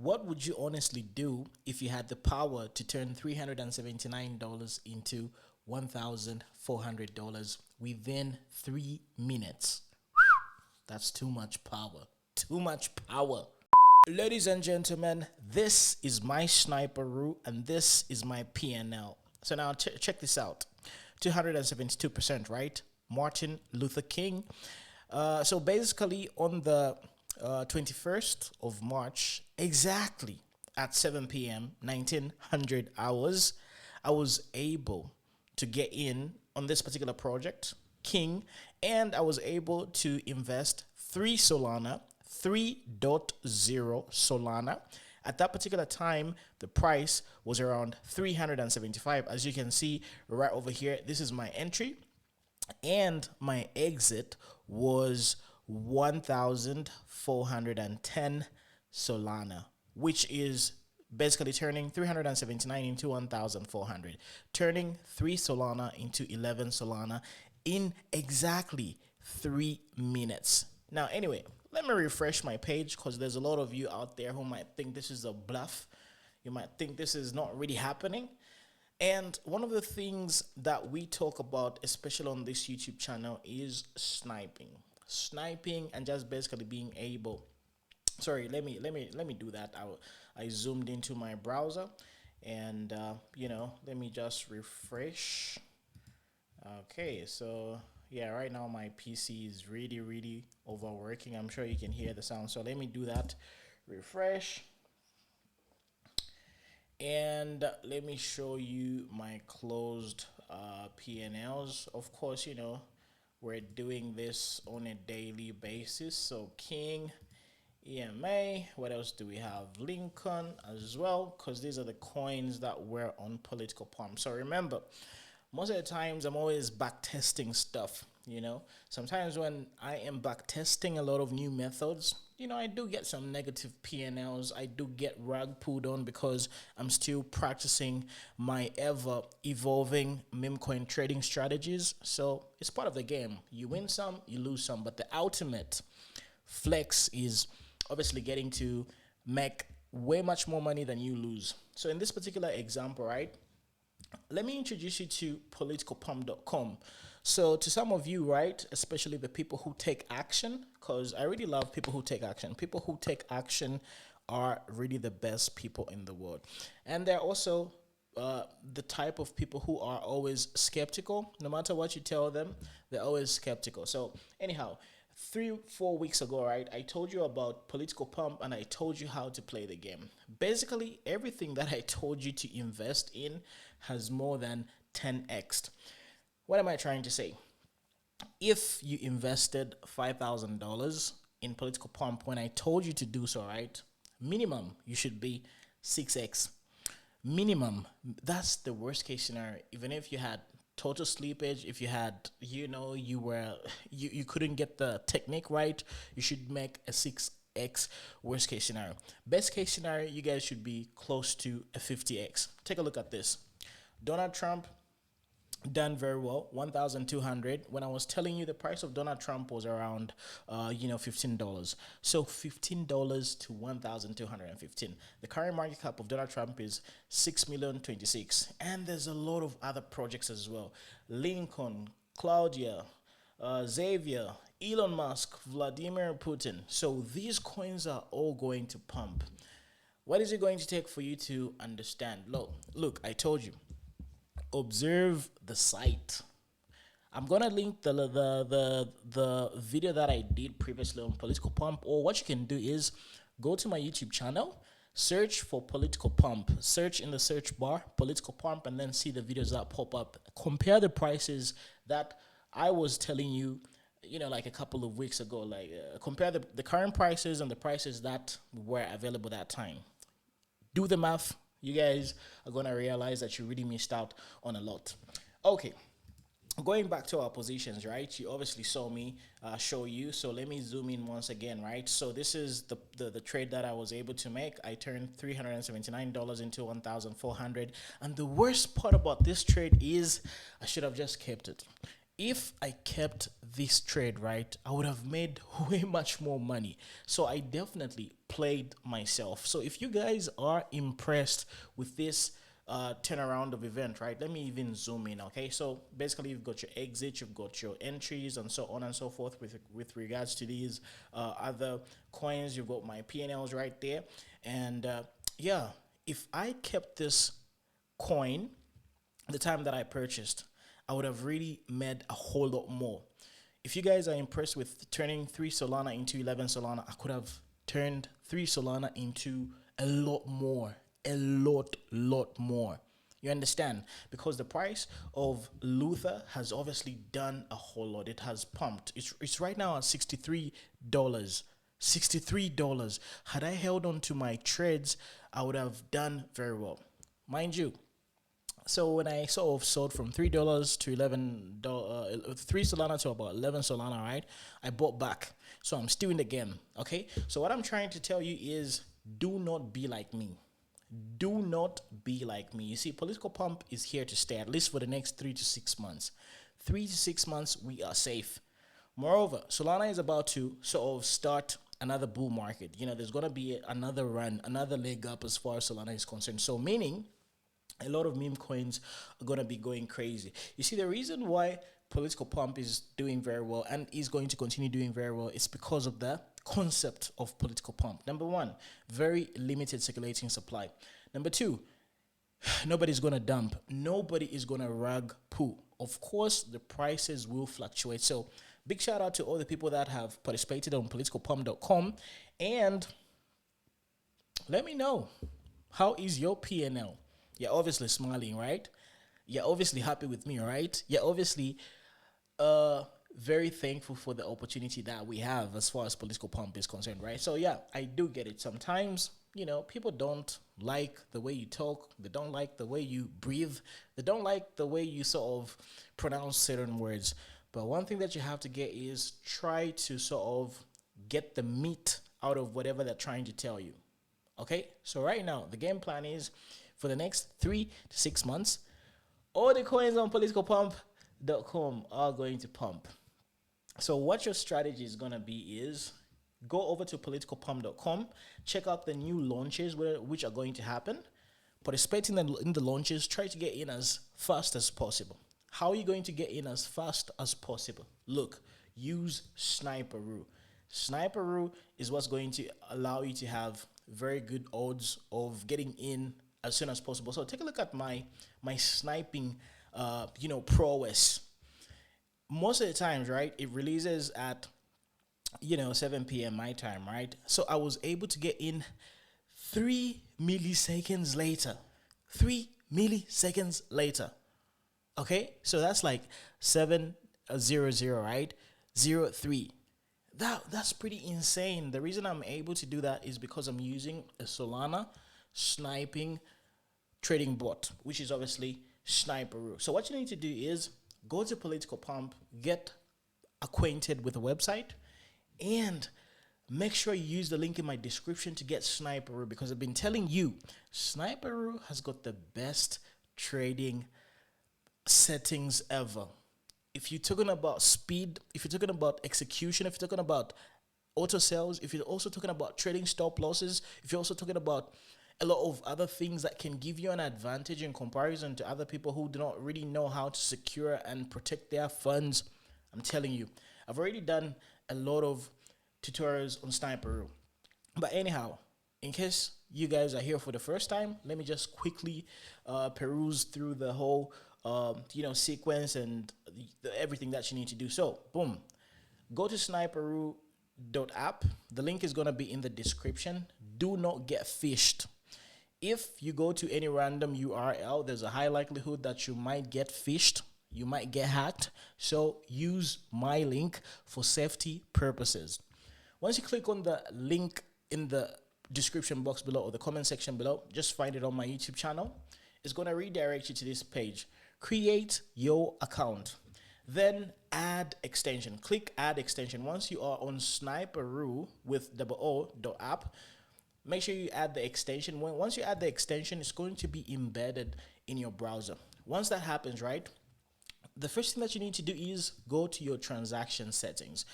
what would you honestly do if you had the power to turn $379 into $1,400 within 3 minutes? That's too much power. Too much power. Ladies and gentlemen, this is my Sniperoo and this is my PNL. So now check this out. 272%, right? Martin Luther King. So basically on the 21st of March, exactly at 7 p.m., 1900 hours, I was able to get in on this particular project, King, and I was able to invest 3 Solana, 3.0 Solana. At that particular time, the price was around 375. As you can see right over here, this is my entry, and my exit was 1,410 Solana, which is basically turning 379 into 1,400, turning 3 Solana into 11 Solana in exactly 3 minutes. Now, anyway, let me refresh my page because there's a lot of you out there who might think this is a bluff. You might think this is not really happening. And one of the things that we talk about, especially on this YouTube channel, is sniping and just basically being able. Sorry, let me do that. I zoomed into my browser, and let me just refresh. Okay, so yeah, right now my PC is really overworking. I'm sure you can hear the sound. So let me do that. Refresh. And let me show you my closed P&Ls. Of course, we're doing this on a daily basis. So King, EMA, what else do we have? Lincoln as well, because these are the coins that were on PoliticalPump. So remember, most of the times I'm always back testing stuff. Sometimes when I am back testing a lot of new methods, I do get some negative PNLs. I do get rag pulled on because I'm still practicing my ever evolving memecoin trading strategies. So it's part of the game. You win some, you lose some, but the ultimate flex is obviously getting to make way much more money than you lose. So in this particular example, right, let me introduce you to politicalpump.com. So to some of you, right, especially the people who take action, because I really love people who take action. People who take action are really the best people in the world. And they're also the type of people who are always skeptical. No matter what you tell them, they're always skeptical. So anyhow, 3-4 weeks ago, right, I told you about PoliticalPump and I told you how to play the game. Basically, everything that I told you to invest in has more than 10x'd. What am I trying to say? If you invested $5,000 in PoliticalPump when I told you to do so, right, minimum, you should be 6x. Minimum. That's the worst case scenario. Even if you had total sleepage, if you had, you couldn't get the technique right, you should make a 6x worst case scenario. Best case scenario, you guys should be close to a 50x. Take a look at this. Donald Trump done very well, 1,200. When I was telling you the price of Donald Trump was around, $15. So $15 to 1,215. The current market cap of Donald Trump is 6,026,000. And there's a lot of other projects as well. Lincoln, Claudia, Xavier, Elon Musk, Vladimir Putin. So these coins are all going to pump. What is it going to take for you to understand? Look, I told you. Observe the site. I'm gonna link the video that I did previously on PoliticalPump, or what you can do is go to my YouTube channel, search for PoliticalPump, search in the search bar PoliticalPump, and then see the videos that pop up. Compare the prices that I was telling you, like a couple of weeks ago. Compare the current prices and the prices that were available that time. Do the math. You guys are going to realize that you really missed out on a lot. Okay, going back to our positions, right? You obviously saw me show you. So let me zoom in once again, right? So this is the trade that I was able to make. I turned $379 into 1,400. And the worst part about this trade is I should have just kept it. If I kept this trade, right, I would have made way much more money. So I definitely played myself. So if you guys are impressed with this turnaround of event, right, let me even zoom in. Okay, so basically you've got your exit, you've got your entries, and so on and so forth with regards to these other coins. You've got my P&Ls right there. And yeah, if I kept this coin the time that I purchased, I would have really made a whole lot more. If you guys are impressed with turning 3 Solana into 11 Solana, I could have turned 3 Solana into a lot more. A lot more. You understand? Because the price of Luther has obviously done a whole lot. It has pumped. It's right now at $63. $63. Had I held on to my trades, I would have done very well. Mind you, so when I sort of sold from $3 to $11, 3 Solana to about 11 Solana, right? I bought back. So I'm still in the game. Okay. So what I'm trying to tell you is do not be like me. Do not be like me. You see, Political Pump is here to stay, at least for the next 3 to 6 months. 3 to 6 months, we are safe. Moreover, Solana is about to sort of start another bull market. You know, there's going to be another run, another leg up as far as Solana is concerned. So meaning a lot of meme coins are going to be going crazy. You see, the reason why Political Pump is doing very well and is going to continue doing very well is because of the concept of Political Pump. Number one, very limited circulating supply. Number two, nobody's going to dump. Nobody is going to rug pull. Of course, the prices will fluctuate. So big shout out to all the people that have participated on politicalpump.com. And let me know, how is your PNL? You're obviously smiling, right? You're obviously happy with me, right? You're obviously very thankful for the opportunity that we have as far as Political Pump is concerned, right? So yeah, I do get it. Sometimes, you know, people don't like the way you talk. They don't like the way you breathe. They don't like the way you sort of pronounce certain words. But one thing that you have to get is try to sort of get the meat out of whatever they're trying to tell you. Okay? So right now, the game plan is for the next 3 to 6 months, all the coins on politicalpump.com are going to pump. So what your strategy is going to be is go over to politicalpump.com, check out the new launches which are going to happen, participate in the launches, try to get in as fast as possible. How are you going to get in as fast as possible? Look, use Sniperoo. Sniperoo is what's going to allow you to have very good odds of getting in as soon as possible. So take a look at my sniping prowess. Most of the times, right, it releases at 7 p.m. my time, right? So I was able to get in 3 milliseconds later. 3 milliseconds later. Okay? So that's like 700, right? 03. That's pretty insane. The reason I'm able to do that is because I'm using a Solana sniping trading bot, which is obviously Sniperoo. So what you need to do is go to Political Pump, get acquainted with the website, and make sure you use the link in my description to get Sniperoo, because I've been telling you, Sniperoo has got the best trading settings ever. If you're talking about speed, if you're talking about execution, if you're talking about auto sales, if you're also talking about trading stop losses, if you're also talking about a lot of other things that can give you an advantage in comparison to other people who do not really know how to secure and protect their funds, I'm telling you, I've already done a lot of tutorials on Sniperoo. But anyhow, in case you guys are here for the first time, let me just quickly peruse through the whole sequence and everything that you need to do. So boom, go to sniperoo.app. The link is going to be in the description. Do not get fished. If you go to any random URL, there's a high likelihood that you might get fished, you might get hacked. So use my link for safety purposes. Once you click on the link in the description box below or the comment section below, just find it on my YouTube channel. It's going to redirect you to this page. Create your account. Then add extension. Click add extension. Once you are on Sniperoo with O.app, make sure you add the extension. Once you add the extension, it's going to be embedded in your browser. Once that happens, right, the first thing that you need to do is go to your transaction settings.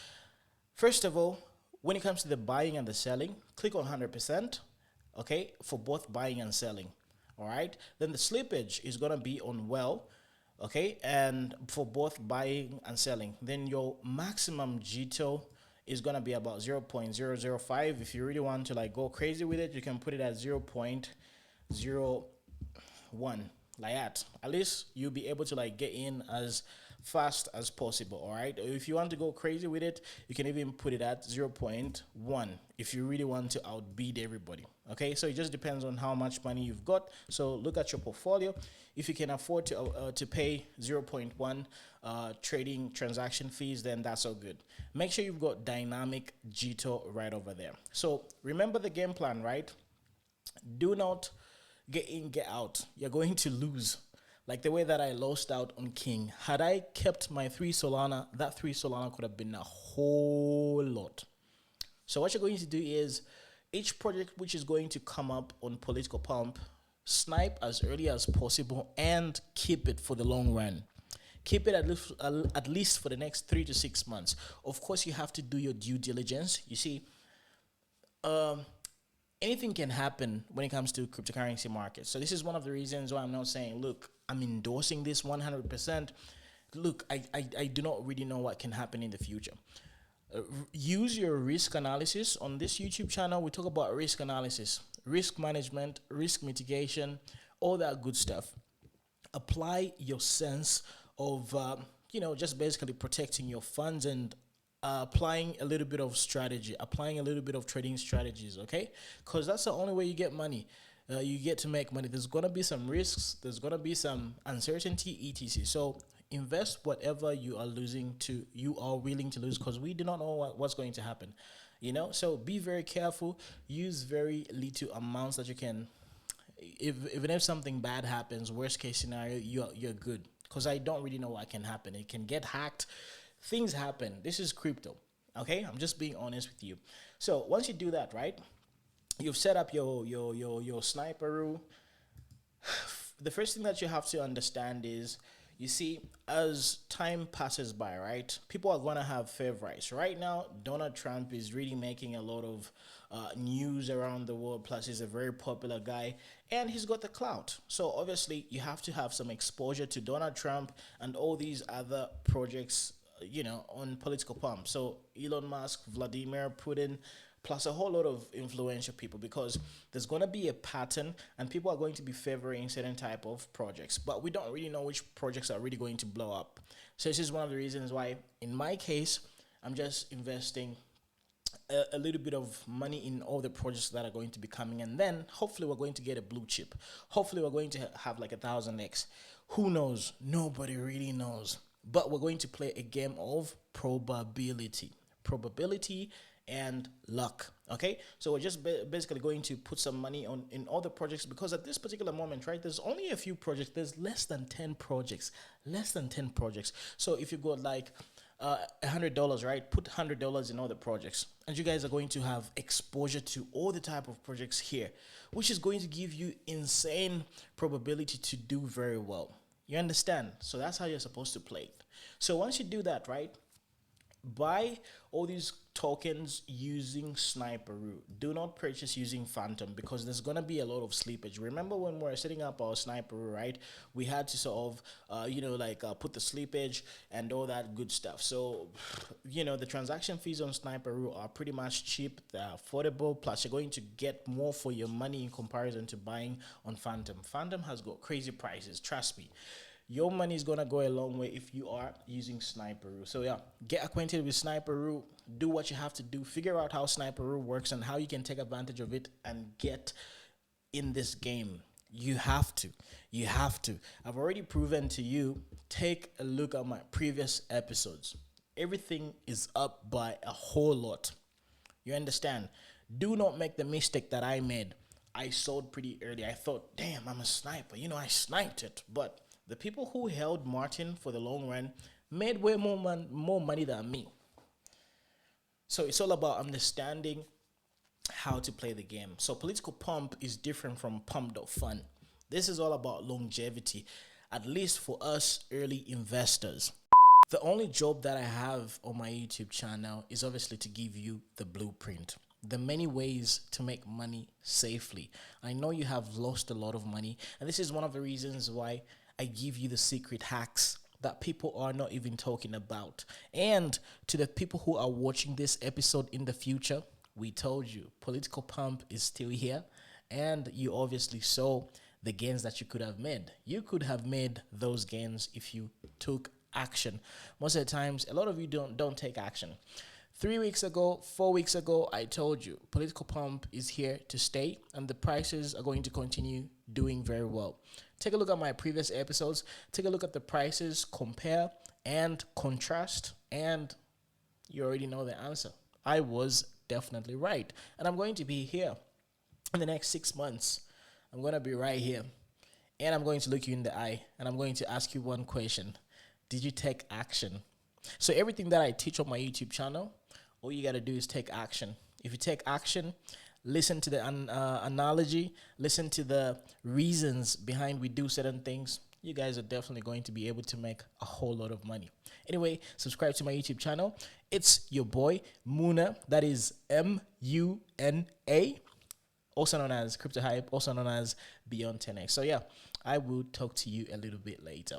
First of all, when it comes to the buying and the selling, click on 100%, okay, for both buying and selling. All right. Then the slippage is going to be on well, okay, and for both buying and selling. Then your maximum GTO is going to be about 0.005. If you really want to like go crazy with it, you can put it at 0.01, like that. At least you'll be able to like get in as fast as possible. All right, if you want to go crazy with it, you can even put it at 0.1 if you really want to outbid everybody. Okay, so it just depends on how much money you've got. So look at your portfolio. If you can afford to pay 0.1 trading transaction fees, then that's all good. Make sure you've got dynamic GTO right over there. So remember the game plan, right? Do not get in, get out. You're going to lose. Like the way that I lost out on King. Had I kept my 3 Solana, that 3 Solana could have been a whole lot. So what you're going to do is each project which is going to come up on PoliticalPump, snipe as early as possible and keep it for the long run. Keep it at least for the next 3 to 6 months. Of course, you have to do your due diligence. You see, anything can happen when it comes to cryptocurrency markets. So this is one of the reasons why I'm not saying, look, I'm endorsing this 100%. Look, I do not really know what can happen in the future. Use your risk analysis. On this YouTube channel, we talk about risk analysis, risk management, risk mitigation, all that good stuff. Apply your sense of, just basically protecting your funds and applying a little bit of strategy, applying a little bit of trading strategies, okay? Because that's the only way you get money. You get to make money. There's going to be some risks. There's going to be some uncertainty, etc. So invest whatever you are willing to lose, because we do not know what's going to happen, So be very careful. Use very little amounts that you can. Even if something bad happens, worst case scenario, you're good. Because I don't really know what can happen. It can get hacked. Things happen. This is crypto. Okay, I'm just being honest with you. So once you do that, right, you've set up your Sniperoo. The first thing that you have to understand is, you see, as time passes by, right, people are going to have favorites. Right now, Donald Trump is really making a lot of news around the world. Plus, he's a very popular guy and he's got the clout. So obviously, you have to have some exposure to Donald Trump and all these other projects, on PoliticalPump. So Elon Musk, Vladimir Putin, plus a whole lot of influential people, because there's going to be a pattern and people are going to be favoring certain type of projects, but we don't really know which projects are really going to blow up. So this is one of the reasons why, in my case, I'm just investing a little bit of money in all the projects that are going to be coming, and then hopefully we're going to get a blue chip. Hopefully we're going to have like 1,000x. Who knows? Nobody really knows. But we're going to play a game of probability and luck. Okay, so we're just basically going to put some money in all the projects, because at this particular moment, right, there's only a few projects. There's less than 10 projects. So if you got like $100, right, put $100 in all the projects, and you guys are going to have exposure to all the type of projects here, which is going to give you insane probability to do very well. You understand? So that's how you're supposed to play it. So once you do that, right, buy all these tokens using Sniperoo. Do not purchase using Phantom, because there's going to be a lot of slippage. Remember when we were setting up our Sniperoo, right? We had to sort of, put the slippage and all that good stuff. So, the transaction fees on Sniperoo are pretty much cheap. They're affordable. Plus, you're going to get more for your money in comparison to buying on Phantom. Phantom has got crazy prices. Trust me. Your money is going to go a long way if you are using Sniperoo. So yeah, get acquainted with Sniperoo. Do what you have to do. Figure out how Sniperoo works and how you can take advantage of it and get in this game. You have to. I've already proven to you. Take a look at my previous episodes. Everything is up by a whole lot. You understand? Do not make the mistake that I made. I sold pretty early. I thought, damn, I'm a sniper. I sniped it. But the people who held Martin for the long run made way more money than me. So it's all about understanding how to play the game. So PoliticalPump is different from Pump.fun. This is all about longevity. at least for us early investors. The only job that I have on my YouTube channel is obviously to give you the blueprint, the many ways to make money safely. I know you have lost a lot of money, and this is one of the reasons why I give you the secret hacks that people are not even talking about. And to the people who are watching this episode in the future, we told you PoliticalPump is still here, and you obviously saw the gains that you could have made. You could have made those gains if you took action. Most of the times, a lot of you don't take action. 3 weeks ago, 4 weeks ago, I told you PoliticalPump is here to stay, and the prices are going to continue doing very well. Take a look at my previous episodes. Take a look at the prices, compare and contrast, and you already know the answer. I was definitely right, and I'm going to be here in the next 6 months. I'm going to be right here, and I'm going to look you in the eye, and I'm going to ask you one question. Did you take action? So everything that I teach on my YouTube channel, all you got to do is take action. If you take action, listen to the analogy, listen to the reasons behind we do certain things, you guys are definitely going to be able to make a whole lot of money. Anyway, subscribe to my YouTube channel. It's your boy, Muna. That is M-U-N-A, also known as CryptoHype, also known as Beyond 10X. So yeah, I will talk to you a little bit later.